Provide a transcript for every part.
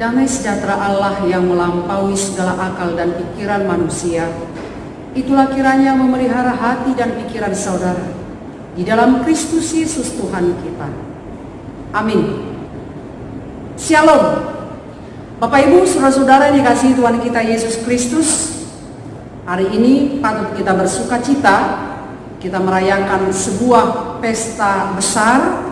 Damai sejahtera Allah yang melampaui segala akal dan pikiran manusia, itulah kiranya memelihara hati dan pikiran saudara di dalam Kristus Yesus Tuhan kita. Amin. Shalom. Bapak Ibu, saudara-saudara yang dikasihi Tuhan kita Yesus Kristus, hari ini patut kita bersuka cita. Kita merayakan sebuah pesta besar,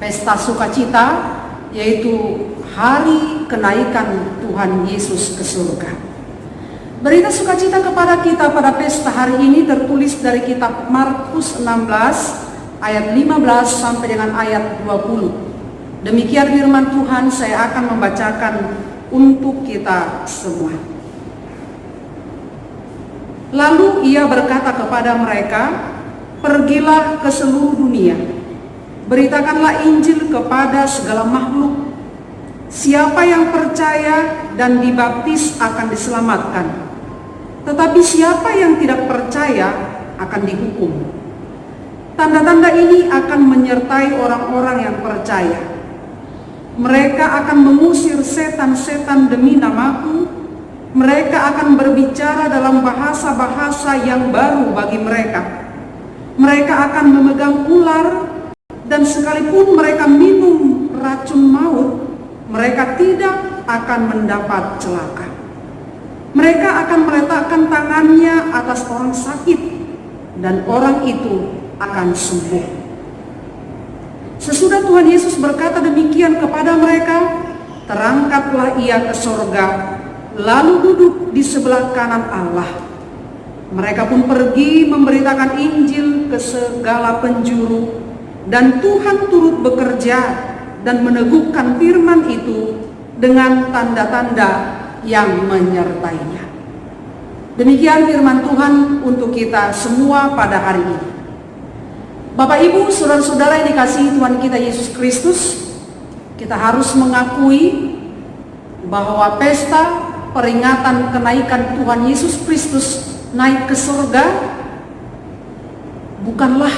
pesta sukacita, yaitu hari kenaikan Tuhan Yesus ke surga. Berita sukacita kepada kita pada pesta hari ini tertulis dari kitab Markus 16 ayat 15 sampai dengan ayat 20. Demikian firman Tuhan, saya akan membacakan untuk kita semua. Lalu ia berkata kepada mereka, "Pergilah ke seluruh dunia, beritakanlah Injil kepada segala makhluk. Siapa yang percaya dan dibaptis akan diselamatkan, tetapi siapa yang tidak percaya akan dihukum. Tanda-tanda ini akan menyertai orang-orang yang percaya. Mereka akan mengusir setan-setan demi namaku. Mereka akan berbicara dalam bahasa-bahasa yang baru bagi mereka. Mereka akan memegang ular, dan sekalipun mereka minum racun maut, mereka tidak akan mendapat celaka. Mereka akan meletakkan tangannya atas orang sakit, dan orang itu akan sembuh." Sesudah Tuhan Yesus berkata demikian kepada mereka, terangkatlah ia ke sorga, lalu duduk di sebelah kanan Allah. Mereka pun pergi memberitakan Injil ke segala penjuru, dan Tuhan turut bekerja dan meneguhkan firman itu dengan tanda-tanda yang menyertainya. Demikian firman Tuhan untuk kita semua pada hari ini. Bapak Ibu, saudara-saudara yang dikasihi Tuhan kita Yesus Kristus, kita harus mengakui bahwa pesta peringatan kenaikan Tuhan Yesus Kristus naik ke surga bukanlah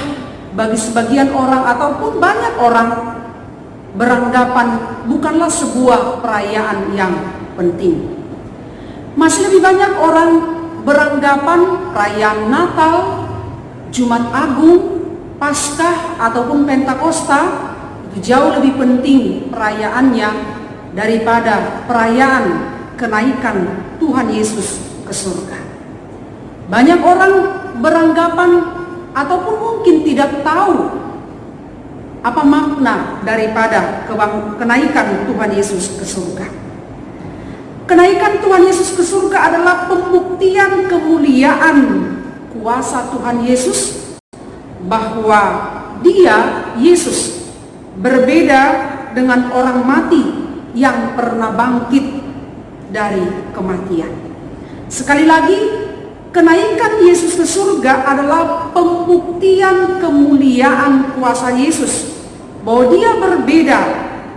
bagi sebagian orang ataupun banyak orang beranggapan bukanlah sebuah perayaan yang penting. Masih lebih banyak orang beranggapan perayaan Natal, Jumat Agung, Paskah ataupun Pentakosta itu jauh lebih penting perayaannya daripada perayaan kenaikan Tuhan Yesus ke surga. Banyak orang beranggapan ataupun mungkin tidak tahu apa makna daripada kenaikan Tuhan Yesus ke surga. Kenaikan Tuhan Yesus ke surga adalah pembuktian kemuliaan kuasa Tuhan Yesus, bahwa Dia, Yesus, berbeda dengan orang mati yang pernah bangkit dari kematian. Sekali lagi, kenaikan Yesus ke surga adalah pembuktian kemuliaan kuasa Yesus, bahwa Dia berbeda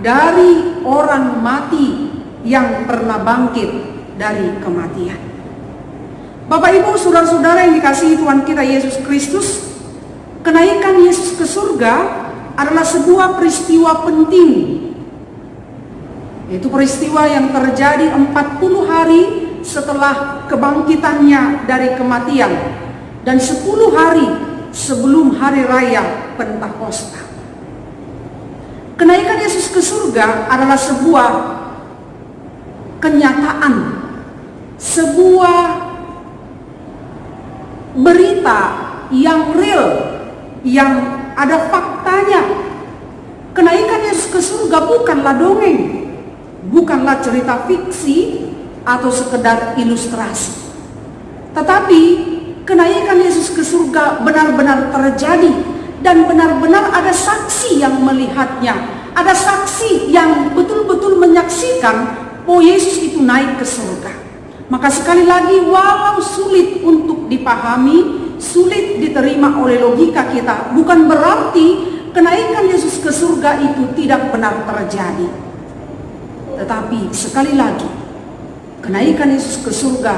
dari orang mati yang pernah bangkit dari kematian. Bapak Ibu, saudara-saudara yang dikasihi Tuhan kita Yesus Kristus, kenaikan Yesus ke surga adalah sebuah peristiwa penting. Itu peristiwa yang terjadi 40 hari setelah kebangkitannya dari kematian dan 10 hari sebelum hari raya Pentakosta. Kenaikan Yesus ke surga adalah sebuah kenyataan, sebuah berita yang real, yang ada faktanya. Kenaikan Yesus ke surga bukanlah dongeng, bukanlah cerita fiksi atau sekedar ilustrasi. Tetapi kenaikan Yesus ke surga benar-benar terjadi, dan benar-benar ada saksi yang melihatnya. Ada saksi yang betul-betul menyaksikan bahwa Yesus itu naik ke surga. Maka sekali lagi, walau sulit untuk dipahami, sulit diterima oleh logika kita, bukan berarti kenaikan Yesus ke surga itu tidak benar terjadi. Tetapi sekali lagi, kenaikan Yesus ke surga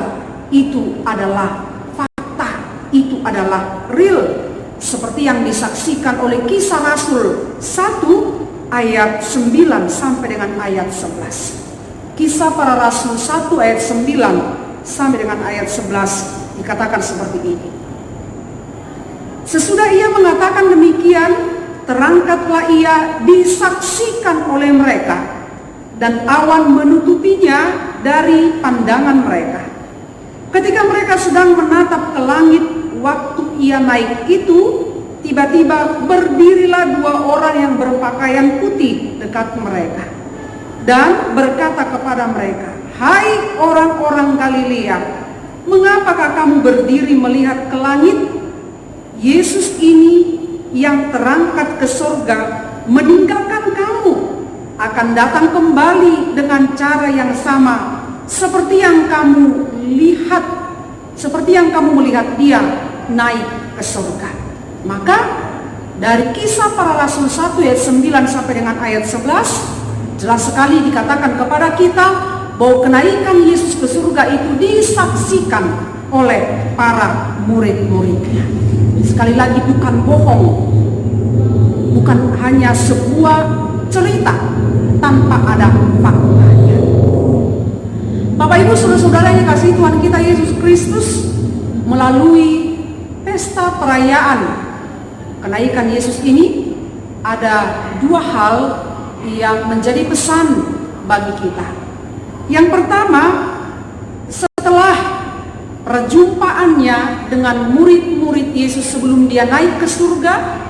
itu adalah fakta, itu adalah real, seperti yang disaksikan oleh Kisah Rasul 1 ayat 9 sampai dengan ayat 11. Kisah Para Rasul 1 ayat 9 sampai dengan ayat 11 dikatakan seperti ini. Sesudah ia mengatakan demikian, terangkatlah ia disaksikan oleh mereka, dan awan menutupinya dari pandangan mereka. Ketika mereka sedang menatap ke langit waktu ia naik itu, tiba-tiba berdirilah dua orang yang berpakaian putih dekat mereka dan berkata kepada mereka, "Hai orang-orang Galilea, mengapakah kamu berdiri melihat ke langit? Yesus ini yang terangkat ke surga meninggalkan kamu akan datang kembali dengan cara yang sama seperti yang kamu melihat dia naik ke surga." Maka dari Kisah Para Rasul 1 ayat 9 sampai dengan ayat 11 jelas sekali dikatakan kepada kita bahwa kenaikan Yesus ke surga itu disaksikan oleh para murid-muridnya. Sekali lagi bukan bohong, bukan hanya sebuah cerita tanpa ada faktanya. Bapak Ibu saudara-saudara yang kasih Tuhan kita Yesus Kristus, melalui pesta perayaan kenaikan Yesus ini ada dua hal yang menjadi pesan bagi kita. Yang pertama, setelah perjumpaannya dengan murid-murid Yesus sebelum dia naik ke surga,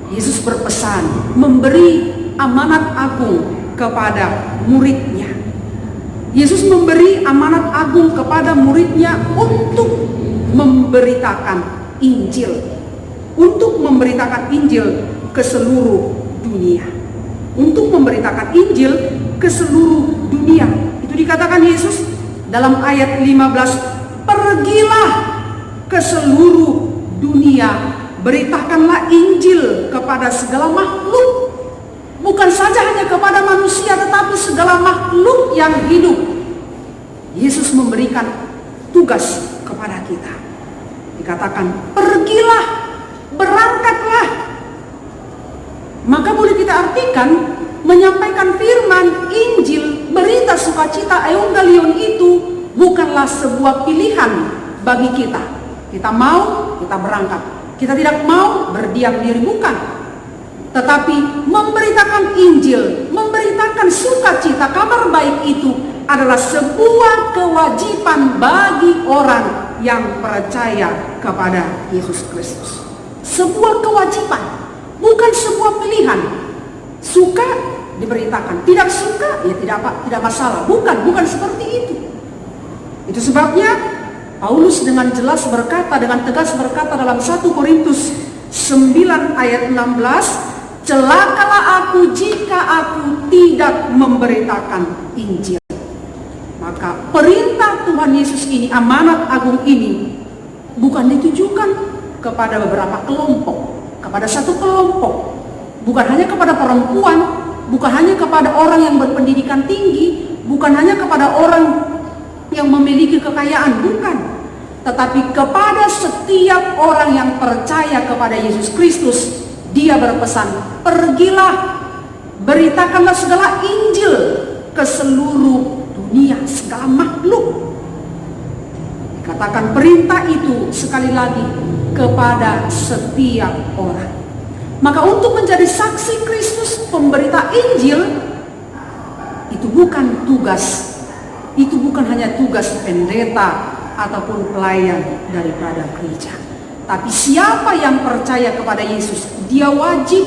Yesus berpesan, memberi amanat agung kepada muridnya. Yesus memberi amanat agung kepada muridnya untuk memberitakan Injil, untuk memberitakan Injil ke seluruh dunia, untuk memberitakan Injil ke seluruh dunia. Itu dikatakan Yesus dalam ayat 15, "Pergilah ke seluruh dunia, beritakanlah Injil kepada segala makhluk." Bukan saja hanya kepada manusia, tetapi segala makhluk yang hidup. Yesus memberikan tugas kepada kita. Dikatakan, pergilah, berangkatlah. Maka boleh kita artikan, menyampaikan firman, Injil, berita sukacita, Evangelion itu bukanlah sebuah pilihan bagi kita. Kita mau, kita berangkat. Kita tidak mau, berdiam diri, bukan. Tetapi memberitakan Injil, memberitakan sukacita, kabar baik itu adalah sebuah kewajiban bagi orang yang percaya kepada Yesus Kristus. Sebuah kewajiban, bukan sebuah pilihan. Suka diberitakan, tidak suka ya tidak masalah. Bukan seperti itu. Itu sebabnya Paulus dengan jelas berkata, dengan tegas berkata dalam 1 Korintus 9 ayat 16, "Celakalah aku jika aku tidak memberitakan Injil." Maka perintah Tuhan Yesus ini, amanat agung ini, bukan ditujukan kepada beberapa kelompok, kepada satu kelompok. Bukan hanya kepada perempuan, bukan hanya kepada orang yang berpendidikan tinggi, bukan hanya kepada orang yang memiliki kekayaan, bukan. Tetapi kepada setiap orang yang percaya kepada Yesus Kristus. Dia berpesan, pergilah, beritakanlah segala Injil ke seluruh dunia, segala makhluk. Dikatakan perintah itu sekali lagi kepada setiap orang. Maka untuk menjadi saksi Kristus, pemberita Injil, itu bukan tugas, itu bukan hanya tugas pendeta ataupun pelayan daripada gereja. Tapi siapa yang percaya kepada Yesus, dia wajib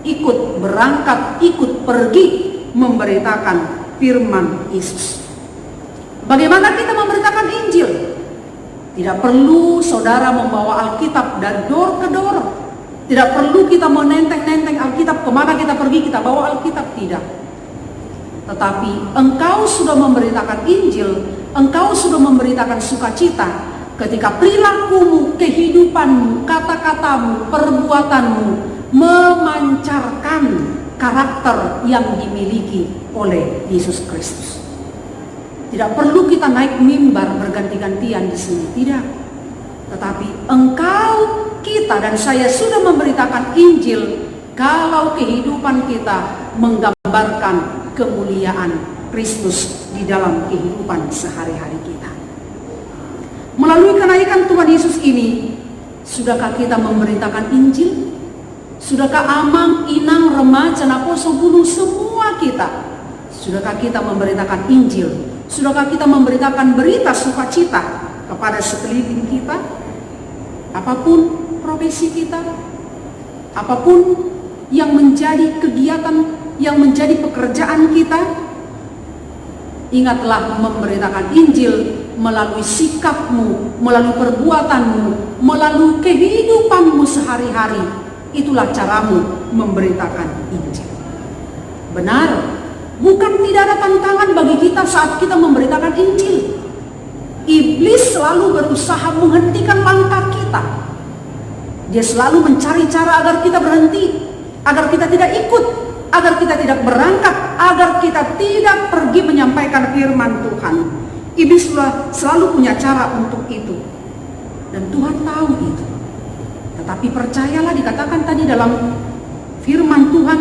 ikut berangkat, ikut pergi memberitakan firman Yesus. Bagaimana kita memberitakan Injil? Tidak perlu saudara membawa Alkitab dari door ke door. Tidak perlu kita menenteng-nenteng Alkitab, kemana kita pergi kita bawa Alkitab, tidak. Tetapi engkau sudah memberitakan Injil, engkau sudah memberitakan sukacita, ketika perilakumu, kehidupanmu, kata-katamu, perbuatanmu memancarkan karakter yang dimiliki oleh Yesus Kristus. Tidak perlu kita naik mimbar berganti-gantian di sini, tidak. Tetapi engkau, kita dan saya sudah memberitakan Injil kalau kehidupan kita menggambarkan kemuliaan Kristus di dalam kehidupan sehari-hari kita. Melalui kenaikan Tuhan Yesus ini, sudahkah kita memberitakan Injil? Sudahkah amang, inang, remaja, naposo, bulu, semua kita? Sudahkah kita memberitakan Injil? Sudahkah kita memberitakan berita sukacita kepada sekeliling kita? Apapun profesi kita, apapun yang menjadi kegiatan, yang menjadi pekerjaan kita, ingatlah memberitakan Injil melalui sikapmu, melalui perbuatanmu, melalui kehidupanmu sehari-hari. Itulah caramu memberitakan Injil. Benar, bukan tidak ada tantangan bagi kita saat kita memberitakan Injil. Iblis selalu berusaha menghentikan langkah kita. Dia selalu mencari cara agar kita berhenti, agar kita tidak ikut, agar kita tidak berangkat, agar kita tidak pergi menyampaikan firman Tuhan. Iblis selalu punya cara untuk itu, dan Tuhan tahu itu. Tetapi percayalah, dikatakan tadi dalam firman Tuhan,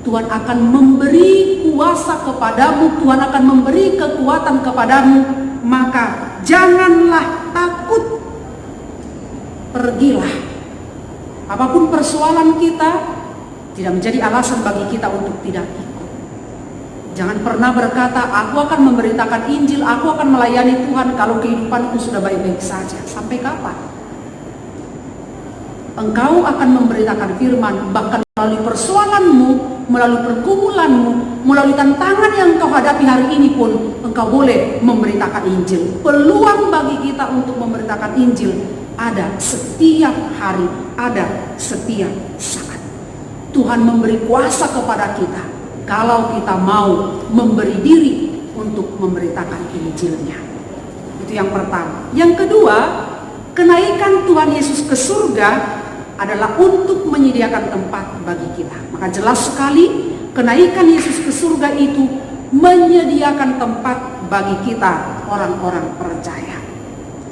Tuhan akan memberi kuasa kepadamu, Tuhan akan memberi kekuatan kepadamu, maka janganlah takut. Pergilah. Apapun persoalan kita, tidak menjadi alasan bagi kita untuk tidak ikut. Jangan pernah berkata, aku akan memberitakan Injil, aku akan melayani Tuhan kalau kehidupanku sudah baik-baik saja. Sampai kapan? Engkau akan memberitakan firman, bahkan melalui persoalanmu, melalui pergumulanmu, melalui tantangan yang kau hadapi hari ini pun, engkau boleh memberitakan Injil. Peluang bagi kita untuk memberitakan Injil ada setiap hari, ada setiap saat. Tuhan memberi kuasa kepada kita kalau kita mau memberi diri untuk memberitakan Injilnya. Itu yang pertama. Yang kedua, kenaikan Tuhan Yesus ke surga adalah untuk menyediakan tempat bagi kita. Maka jelas sekali kenaikan Yesus ke surga itu menyediakan tempat bagi kita, orang-orang percaya.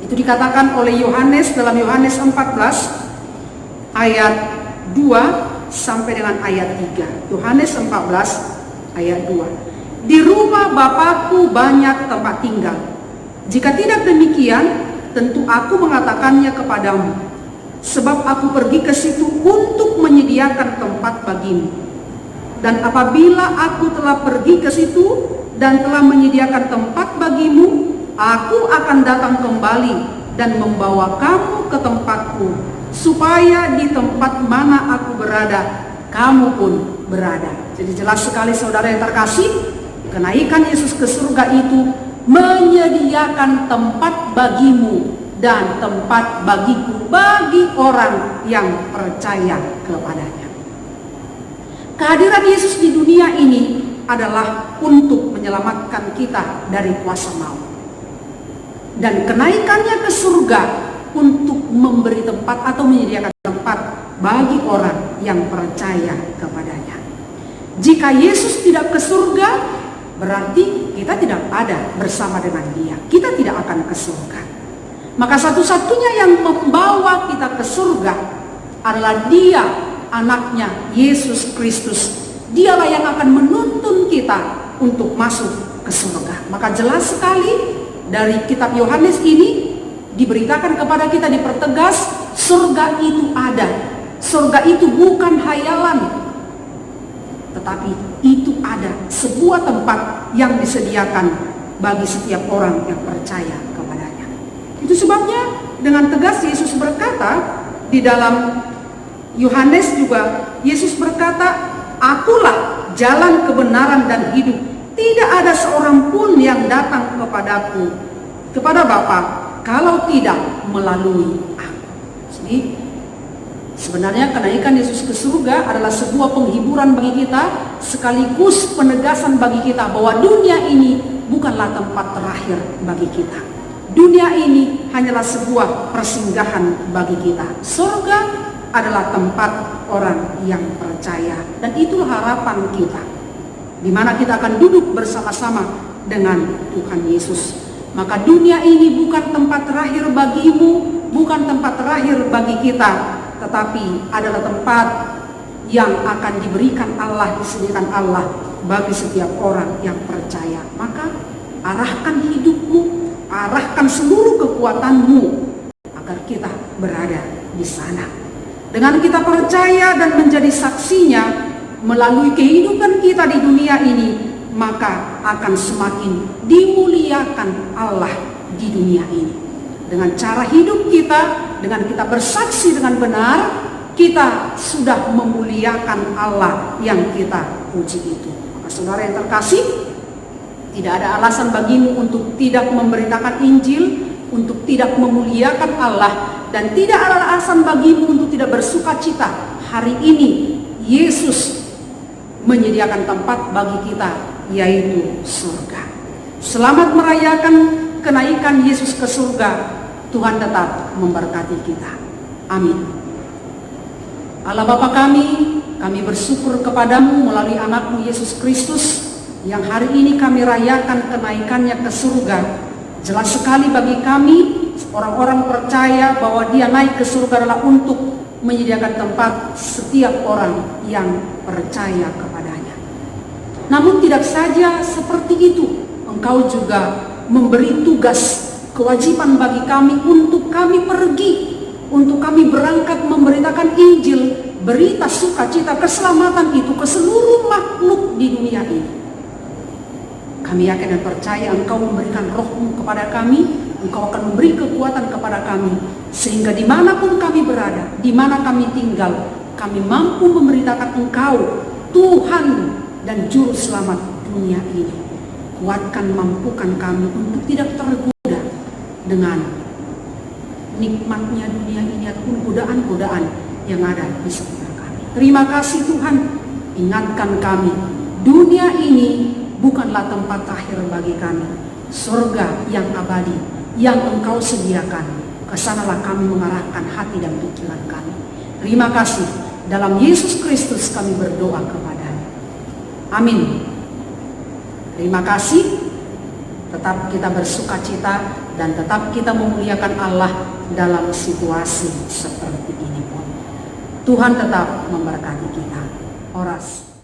Itu dikatakan oleh Yohanes dalam Yohanes 14 ayat 2 sampai dengan ayat 3. Yohanes 14 ayat 2. Di rumah Bapakku banyak tempat tinggal. Jika tidak demikian, tentu aku mengatakannya kepadamu. Sebab aku pergi ke situ untuk menyediakan tempat bagimu. Dan apabila aku telah pergi ke situ dan telah menyediakan tempat bagimu, aku akan datang kembali dan membawa kamu ke tempatku, supaya di tempat mana aku berada, kamu pun berada. Jadi jelas sekali saudara yang terkasih, kenaikan Yesus ke surga itu menyediakan tempat bagimu dan tempat bagiku, bagi orang yang percaya kepadanya. Kehadiran Yesus di dunia ini adalah untuk menyelamatkan kita dari kuasa maut. Dan kenaikannya ke surga untuk memberi tempat atau menyediakan tempat bagi orang yang percaya kepadanya. Jika Yesus tidak ke surga, berarti kita tidak ada bersama dengan Dia. Kita tidak akan ke surga. Maka satu-satunya yang membawa kita ke surga adalah Dia, anaknya Yesus Kristus. Dialah yang akan menuntun kita untuk masuk ke surga. Maka jelas sekali dari kitab Yohanes ini diberitakan kepada kita, dipertegas, surga itu ada. Surga itu bukan hayalan, tetapi itu ada, sebuah tempat yang disediakan bagi setiap orang yang percaya kepadanya. Itu sebabnya dengan tegas Yesus berkata di dalam Yohanes juga, Yesus berkata, akulah jalan kebenaran dan hidup. Tidak ada seorang pun yang datang kepadaku, kepada Bapa, kalau tidak melalui aku. Jadi sebenarnya kenaikan Yesus ke surga adalah sebuah penghiburan bagi kita, sekaligus penegasan bagi kita bahwa dunia ini bukanlah tempat terakhir bagi kita. Dunia ini hanyalah sebuah persinggahan bagi kita. Surga adalah tempat orang yang percaya, dan itulah harapan kita, di mana kita akan duduk bersama-sama dengan Tuhan Yesus. Maka dunia ini bukan tempat terakhir bagimu, bukan tempat terakhir bagi kita, tetapi adalah tempat yang akan diberikan Allah, disediakan Allah bagi setiap orang yang percaya. Maka arahkan hidupmu, arahkan seluruh kekuatanmu agar kita berada di sana. Dengan kita percaya dan menjadi saksinya melalui kehidupan kita di dunia ini, maka akan semakin dimuliakan Allah di dunia ini. Dengan cara hidup kita, dengan kita bersaksi dengan benar, kita sudah memuliakan Allah yang kita puji itu. Maka saudara yang terkasih, tidak ada alasan bagimu untuk tidak memberitakan Injil, untuk tidak memuliakan Allah, dan tidak ada alasan bagimu untuk tidak bersuka cita. Hari ini Yesus menyediakan tempat bagi kita, yaitu surga. Selamat merayakan kenaikan Yesus ke surga. Tuhan tetap memberkati kita. Amin. Allah Bapa kami bersyukur kepadamu melalui anakmu Yesus Kristus yang hari ini kami rayakan kenaikannya ke surga. Jelas sekali bagi kami orang-orang percaya bahwa dia naik ke surga adalah untuk menyediakan tempat setiap orang yang percaya kepadanya. Namun tidak saja seperti itu, Engkau juga memberi tugas, kewajiban bagi kami untuk kami pergi, untuk kami berangkat memberitakan Injil, berita sukacita keselamatan itu ke seluruh makhluk di dunia ini. Kami yakin dan percaya Engkau memberikan roh-Mu kepada kami, Engkau akan memberi kekuatan kepada kami, sehingga dimanapun kami berada, dimana kami tinggal, kami mampu memberitakan Engkau, Tuhan dan Juru Selamat dunia ini. Kuatkan, mampukan kami untuk tidak tergoda dengan nikmatnya dunia ini ataupun godaan-godaan yang ada di sekitar kami. Terima kasih Tuhan, ingatkan kami, dunia ini bukanlah tempat akhir bagi kami. Surga yang abadi yang Engkau sediakan, kesanalah kami mengarahkan hati dan pikiran kami. Terima kasih, dalam Yesus Kristus kami berdoa kepada-Mu. Amin. Terima kasih. Tetap kita bersuka cita dan tetap kita memuliakan Allah dalam situasi seperti ini pun. Tuhan tetap memberkati kita. Oras.